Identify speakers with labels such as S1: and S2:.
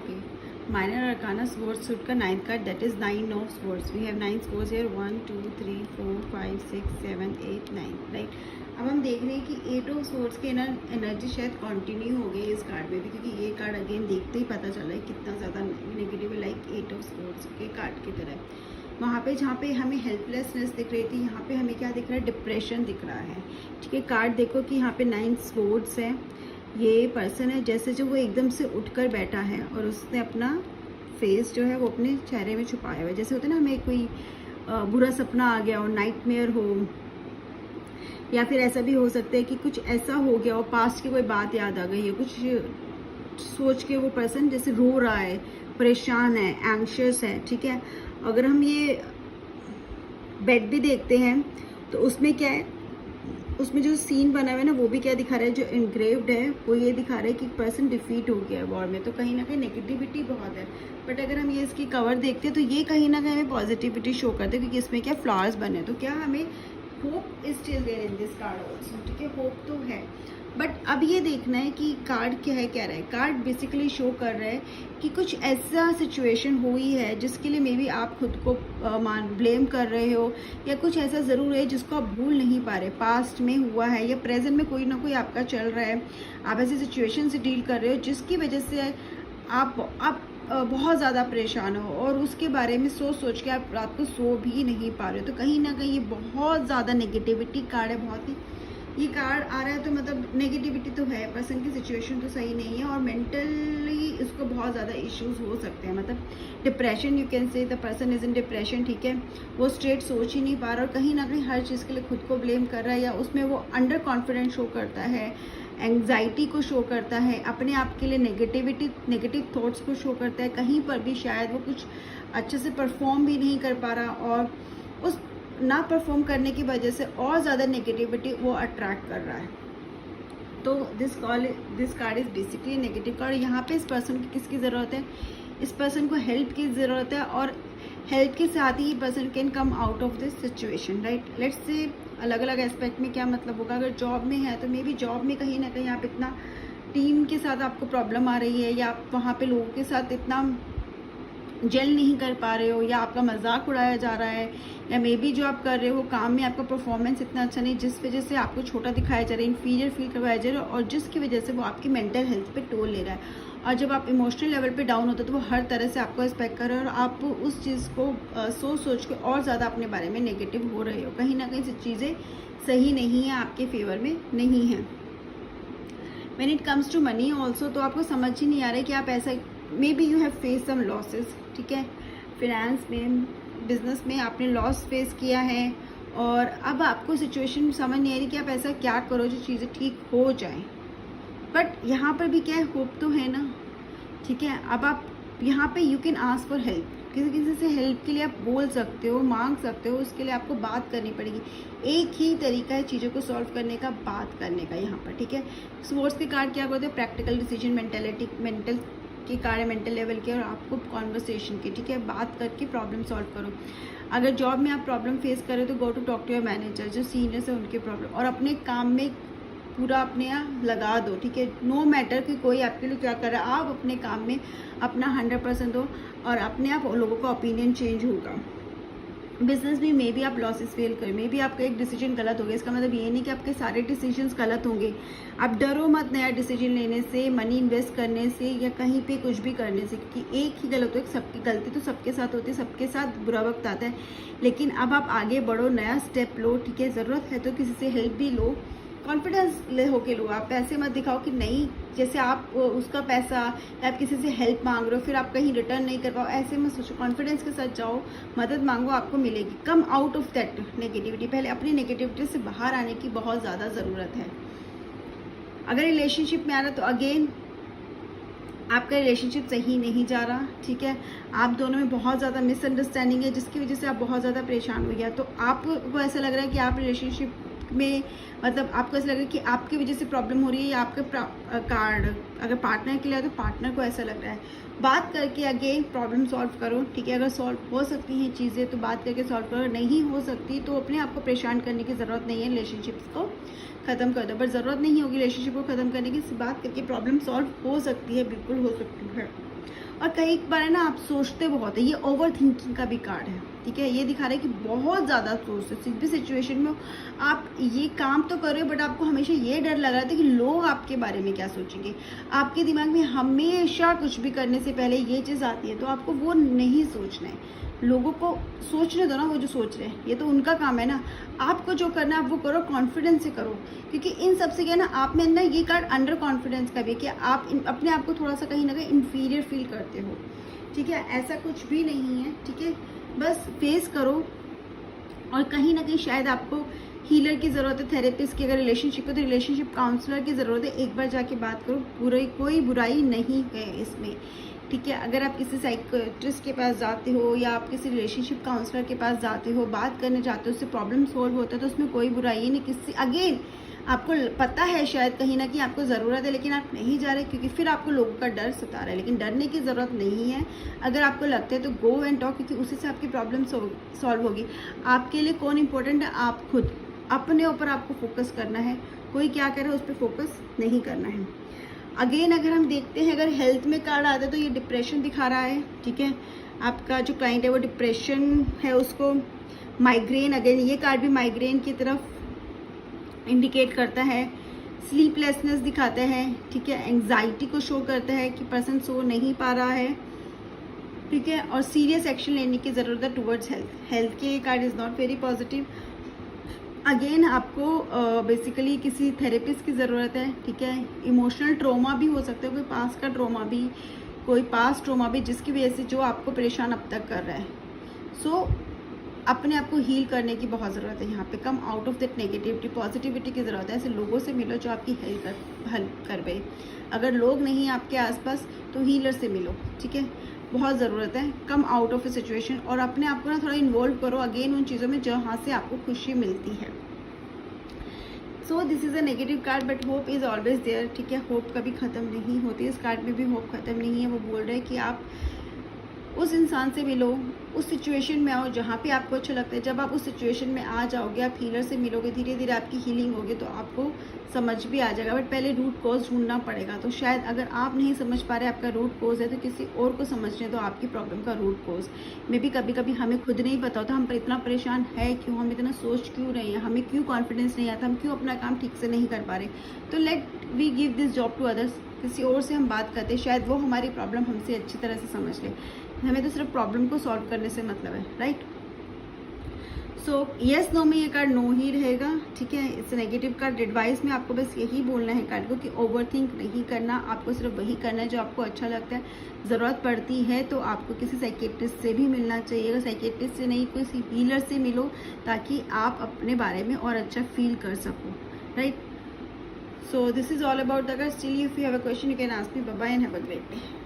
S1: Okay. Minor Arcana Sword suit का 9th card, that is 9 of Swords. We have 9 swords here, 1 2 3 4 5 6 7 8 9, right? अब हम देख रहे हैं कि 8 ऑफ Swords के एनर्जी शायद कंटिन्यू हो गई इस कार्ड में भी, क्योंकि ये कार्ड अगेन देखते ही पता चला है कितना ज़्यादा नेगेटिव है, लाइक 8 ऑफ Swords के कार्ड की तरह। वहाँ पे जहाँ पे हमें हेल्पलेसनेस दिख रही थी, यहाँ पे हमें क्या दिख रहा है, डिप्रेशन दिख रहा है। ठीक है, कार्ड देखो कि यहाँ पे 9 Swords है। ये पर्सन है जैसे जो वो एकदम से उठकर बैठा है और उसने अपना फेस जो है वो अपने चेहरे में छुपाया हुआ है। जैसे होता है ना, हमें कोई बुरा सपना आ गया हो, नाइटमेयर हो, या फिर ऐसा भी हो सकता है कि कुछ ऐसा हो गया हो, पास्ट की कोई बात याद आ गई है, कुछ सोच के वो पर्सन जैसे रो रहा है, परेशान है, एंग्शियस है। ठीक है, अगर हम ये बेड भी देखते हैं तो उसमें क्या है, उसमें जो सीन बना हुआ है ना, वो भी क्या दिखा रहा है, जो इनग्रेव्ड है वो ये दिखा रहा है कि पर्सन डिफीट हो गया है वॉर में। तो कहीं ना कहीं नेगेटिविटी बहुत है। बट अगर हम ये इसकी कवर देखते हैं तो ये कहीं ना कहीं हमें पॉजिटिविटी शो करते हैं, क्योंकि इसमें क्या फ्लावर्स बने। तो क्या हमें hope is still there in this card also. ठीक है, होप तो है, बट अब ये देखना है कि कार्ड क्या है, कह रहा है। कार्ड बेसिकली शो कर रहा है कि कुछ ऐसा सिचुएशन हुई है जिसके लिए मे बी आप खुद को ब्लेम कर रहे हो, या कुछ ऐसा ज़रूर है जिसको आप भूल नहीं पा रहे, पास्ट में हुआ है या प्रेजेंट में कोई ना कोई आपका चल रहा है। आप ऐसी सिचुएशन से डील कर रहे हो जिसकी वजह से आप बहुत ज़्यादा परेशान हो, और उसके बारे में सोच के आप रात को सो भी नहीं पा रहे हो। तो कहीं ना कहीं ये बहुत ज़्यादा नेगेटिविटी कार्ड है, बहुत ही। ये कार्ड आ रहा है तो मतलब नेगेटिविटी तो है, पर्सन की सिचुएशन तो सही नहीं है, और मेंटली इसको बहुत ज़्यादा इश्यूज हो सकते हैं। मतलब depression, you can say the person is in depression. ठीक है, वो स्ट्रेट सोच ही नहीं पा रहा और कहीं ना कहीं हर चीज़ के लिए खुद को ब्लेम कर रहा है, या उसमें वो अंडर कॉन्फिडेंस शो करता है, एंग्जाइटी को शो करता है, अपने आप के लिए नेगेटिव थॉट्स को शो करता है। कहीं पर भी शायद वो कुछ अच्छे से परफॉर्म भी नहीं कर पा रहा, और उस ना परफॉर्म करने की वजह से और ज़्यादा नेगेटिविटी वो अट्रैक्ट कर रहा है। तो this card is basically negative card. यहाँ पे इस पर्सन की किसकी ज़रूरत है, इस पर्सन को हेल्प की ज़रूरत है, और हेल्प के साथ ही person can come out of this situation, right. Let's say अलग अलग एस्पेक्ट में क्या मतलब होगा। अगर जॉब में है तो मे बी जॉब में कहीं ना कहीं आप इतना टीम के साथ आपको प्रॉब्लम आ रही है, या आप वहाँ पे लोगों के साथ इतना जेल नहीं कर पा रहे हो, या आपका मजाक उड़ाया जा रहा है, या मे बी जो आप कर रहे हो काम में आपका परफॉर्मेंस इतना अच्छा नहीं, जिस वजह से आपको छोटा दिखाया जा रहा है, इन्फीरियर फील करवाया जा रहा है, और जिसकी वजह से वो आपकी मेंटल हेल्थ पे टोल ले रहा है। और जब आप इमोशनल लेवल पे डाउन होते हो तो वो हर तरह से आपको एक्सपेक्ट कर रहे हो, और आप उस चीज़ को सोच के और ज़्यादा अपने बारे में नेगेटिव हो रहे हो। कहीं ना कहीं से चीज़ें सही नहीं है, आपके फेवर में नहीं है। When it comes to money also, तो आपको समझ ही नहीं आ रहा है कि आप ऐसा, may be you have face some losses. ठीक है, फिनेंस में, बिजनेस में आपने लॉस फेस किया है, और अब आपको सिचुएशन समझ नहीं आ रही कि आप ऐसा क्या करो जो चीज़ें ठीक हो जाएं। बट यहाँ पर भी क्या है, होप तो है ना। ठीक है, अब आप यहाँ पे you can ask for help, किसी से हेल्प के लिए आप बोल सकते हो, मांग सकते हो, उसके लिए आपको बात करनी पड़ेगी। एक ही तरीका है चीज़ों को सॉल्व करने का, बात करने का यहाँ पर। ठीक है, स्पोर्ट्स के कार्ड क्या होते हैं, प्रैक्टिकल डिसीजन, मेंटल की कार्ड है, मेंटल लेवल के, और आपको कॉन्वर्सेशन की। ठीक है, बात करके प्रॉब्लम सॉल्व करो। अगर जॉब में आप प्रॉब्लम फेस करें तो go to talk to your manager, जो सीनियर्स है उनके प्रॉब्लम, और अपने काम में पूरा अपने यहाँ लगा दो। ठीक है, नो मैटर कि कोई आपके लिए क्या कर रहा है, आप अपने काम में अपना 100% दो, और अपने आप लोगों का ओपिनियन चेंज होगा। बिजनेस में मे बी आप लॉसेस फेल करें, मे बी आपका एक डिसीजन गलत हो गया, इसका मतलब ये नहीं कि आपके सारे डिसीजंस गलत होंगे। आप डरो मत नया डिसीजन लेने से, मनी इन्वेस्ट करने से, या कहीं पे कुछ भी करने से, क्योंकि एक ही गलत हो, सबकी गलती तो सबके साथ होती है, सबके साथ बुरा वक्त आता है। लेकिन अब आप आगे बढ़ो, नया स्टेप लो। ठीक है, ज़रूरत है तो किसी से हेल्प भी लो, कॉन्फिडेंस ले होके लो। आप पैसे मत दिखाओ कि नहीं, जैसे आप उसका पैसा, या आप किसी से हेल्प मांग रहे हो फिर आप कहीं रिटर्न नहीं कर पाओ, ऐसे मत सोचो। कॉन्फिडेंस के साथ जाओ, मदद मांगो, आपको मिलेगी। कम आउट ऑफ दैट नेगेटिविटी। पहले अपनी नेगेटिविटी से बाहर आने की बहुत ज़्यादा ज़रूरत है। अगर रिलेशनशिप में आ रहा तो अगेन आपका रिलेशनशिप सही नहीं जा रहा। ठीक है, आप दोनों में बहुत ज़्यादा मिसअंडरस्टैंडिंग है, जिसकी वजह से आप बहुत ज़्यादा परेशान हो गया। तो आपको ऐसा लग रहा है कि आप रिलेशनशिप में, मतलब आपको ऐसा लग रहा है कि आपकी वजह से प्रॉब्लम हो रही है, या आपके कार्ड अगर पार्टनर के लिए है तो पार्टनर को ऐसा लग रहा है। बात करके अगेन प्रॉब्लम सॉल्व करो, ठीक है। अगर सॉल्व हो सकती हैं चीज़ें तो बात करके सॉल्व करो, नहीं हो सकती तो अपने आप को परेशान करने की ज़रूरत नहीं है, रिलेशनशिप्स को ख़त्म कर दो। बट ज़रूरत नहीं होगी रिलेशनशिप को ख़त्म करने की, बात करके प्रॉब्लम सॉल्व हो सकती है, बिल्कुल हो सकती है। और कई बार है ना आप सोचते बहुत है, ये ओवर थिंकिंग का भी कार्ड है, ठीक है। ये दिखा रहा है कि बहुत ज़्यादा सोचते, किसी भी सिचुएशन में आप ये काम तो कर रहे हो बट आपको हमेशा ये डर लग रहा था कि लोग आपके बारे में क्या सोचेंगे। आपके दिमाग में हमेशा कुछ भी करने से पहले ये चीज़ आती है, तो आपको वो नहीं सोचना है। लोगों को सोचने दो ना, वो जो सोच रहे हैं ये तो उनका काम है ना। आपको जो करना है आप वो करो, कॉन्फिडेंस से करो, क्योंकि इन सबसे क्या है ना, आप में अंदर ये कार्ड अंडर कॉन्फिडेंस का भी है कि आप अपने आप को थोड़ा सा कहीं ना कहीं इन्फीरियर फील करते हो, ठीक है। ऐसा कुछ भी नहीं है, ठीक है। बस फेस करो। और कहीं ना कहीं शायद आपको हीलर की ज़रूरत है, थेरेपिस्ट की। अगर रिलेशनशिप है तो रिलेशनशिप काउंसलर की ज़रूरत है। एक बार जाके बात करो, कोई बुराई नहीं है इसमें, ठीक है। अगर आप किसी साइकियाट्रिस्ट के पास जाते हो या आप किसी रिलेशनशिप काउंसलर के पास जाते हो, बात करने जाते हो, उससे प्रॉब्लम सोल्व होता है तो उसमें कोई बुराई नहीं। किसी अगेन आपको पता है शायद कहीं ना कहीं आपको ज़रूरत है, लेकिन आप नहीं जा रहे क्योंकि फिर आपको लोगों का डर सता रहा है। लेकिन डरने की ज़रूरत नहीं है। अगर आपको लगता है तो गो एंड टॉक, क्योंकि उसी से आपकी प्रॉब्लम सॉल्व होगी। आपके लिए कौन इंपॉर्टेंट है? आप खुद। अपने ऊपर आपको फोकस करना है, कोई क्या करे उस पर फोकस नहीं करना है। अगेन अगर हम देखते हैं, अगर हेल्थ में कार्ड आता है तो ये डिप्रेशन दिखा रहा है, ठीक है। आपका जो क्लाइंट है वो डिप्रेशन है, उसको माइग्रेन, अगेन ये कार्ड भी माइग्रेन की तरफ इंडिकेट करता है। स्लीपलेसनेस दिखाता है, ठीक है। एंग्जाइटी को शो करता है कि पर्सन सो नहीं पा रहा है, ठीक है। और सीरियस एक्शन लेने की ज़रूरत है टुवर्ड्स हेल्थ। हेल्थ के card is not very positive. Again आपको बेसिकली किसी थेरेपिस्ट की ज़रूरत है, ठीक है। इमोशनल ट्रॉमा भी हो सकता है, कोई पास का ट्रॉमा भी, कोई पास ट्रॉमा भी, जिसकी वजह से जो आपको परेशान अब तक कर रहा है। सो अपने आप को हील करने की बहुत ज़रूरत है यहाँ पे। कम out of that negativity, positivity की ज़रूरत है। ऐसे लोगों से मिलो जो आपकी हेल्प कर पाए। अगर लोग नहीं आपके आसपास तो हीलर से मिलो, ठीक है। बहुत ज़रूरत है। कम आउट ऑफ ए सिचुएशन और अपने आप को ना थोड़ा इन्वॉल्व करो अगेन उन चीज़ों में जहाँ से आपको खुशी मिलती है। So this is a negative card but hope is always there, ठीक है। होप कभी ख़त्म नहीं होती, इस कार्ड में भी होप ख़त्म नहीं है। वो बोल रहे हैं कि आप उस इंसान से मिलो, उस सिचुएशन में आओ जहाँ पे आपको अच्छा लगता है। जब आप उस सिचुएशन में आ जाओगे, आप हीलर से मिलोगे, धीरे धीरे आपकी हीलिंग होगी तो आपको समझ भी आ जाएगा। बट पहले रूट कॉज ढूंढना पड़ेगा। तो शायद अगर आप नहीं समझ पा रहे आपका रूट कॉज है तो किसी और को समझने दो आपकी प्रॉब्लम का रूट कॉज। मे भी कभी कभी हमें खुद नहीं पता होता हम पर इतना परेशान है क्यों, हम इतना सोच क्यों रहे हैं, हमें क्यों कॉन्फिडेंस नहीं आता, हम क्यों अपना काम ठीक से नहीं कर पा रहे। तो let we give this job to others. किसी और से हम बात करते हैं, शायद वो हमारी प्रॉब्लम हमसे अच्छी तरह से समझ ले। हमें तो सिर्फ प्रॉब्लम को सॉल्व करने से मतलब है, राइट। सो येस नो में ये कार्ड नो ही रहेगा, ठीक है। It's negative card. एडवाइस में आपको बस यही बोलना है कार्ड को कि ओवर थिंक नहीं करना, आपको सिर्फ वही करना है जो आपको अच्छा लगता है। ज़रूरत पड़ती है तो आपको किसी साइकेट्रिस्ट से भी मिलना चाहिए। अगर साइकेट्रिस्ट से नहीं, किसी हीलर से मिलो ताकि आप अपने बारे में और अच्छा फील कर सको, right. So this is all about the card. Still if you have a question you can ask me. Bye bye and have a great day.